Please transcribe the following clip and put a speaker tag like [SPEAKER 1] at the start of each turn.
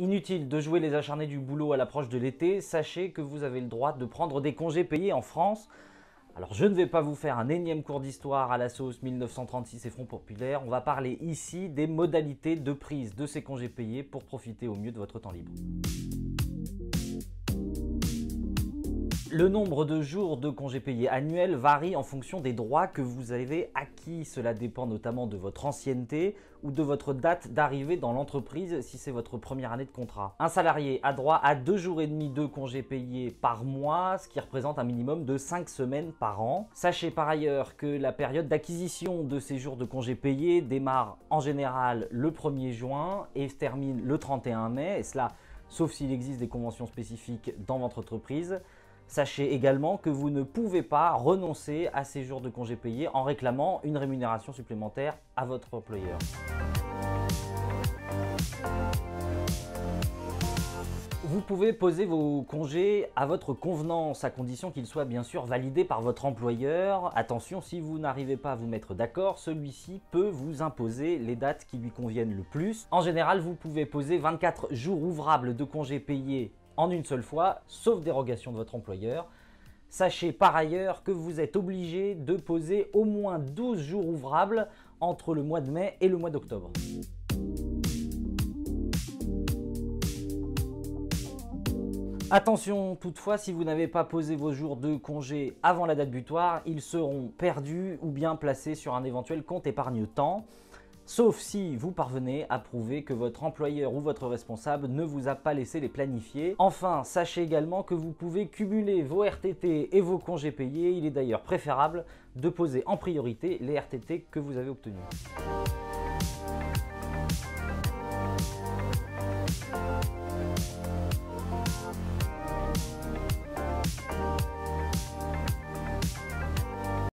[SPEAKER 1] Inutile de jouer les acharnés du boulot à l'approche de l'été, sachez que vous avez le droit de prendre des congés payés en France. Alors je ne vais pas vous faire un énième cours d'histoire à la sauce 1936 et Front Populaire, on va parler ici des modalités de prise de ces congés payés pour profiter au mieux de votre temps libre. Le nombre de jours de congés payés annuels varie en fonction des droits que vous avez acquis. Cela dépend notamment de votre ancienneté ou de votre date d'arrivée dans l'entreprise si c'est votre première année de contrat. Un salarié a droit à 2 jours et demi de congés payés par mois, ce qui représente un minimum de 5 semaines par an. Sachez par ailleurs que la période d'acquisition de ces jours de congés payés démarre en général le 1er juin et se termine le 31 mai, et cela sauf s'il existe des conventions spécifiques dans votre entreprise. Sachez également que vous ne pouvez pas renoncer à ces jours de congés payés en réclamant une rémunération supplémentaire à votre employeur. Vous pouvez poser vos congés à votre convenance, à condition qu'ils soient bien sûr validés par votre employeur. Attention, si vous n'arrivez pas à vous mettre d'accord, celui-ci peut vous imposer les dates qui lui conviennent le plus. En général, vous pouvez poser 24 jours ouvrables de congés payés en une seule fois, sauf dérogation de votre employeur. Sachez par ailleurs que vous êtes obligé de poser au moins 12 jours ouvrables entre le mois de mai et le mois d'octobre. Attention toutefois, si vous n'avez pas posé vos jours de congé avant la date butoir, ils seront perdus ou bien placés sur un éventuel compte épargne-temps. Sauf si vous parvenez à prouver que votre employeur ou votre responsable ne vous a pas laissé les planifier. Enfin, sachez également que vous pouvez cumuler vos RTT et vos congés payés. Il est d'ailleurs préférable de poser en priorité les RTT que vous avez obtenus.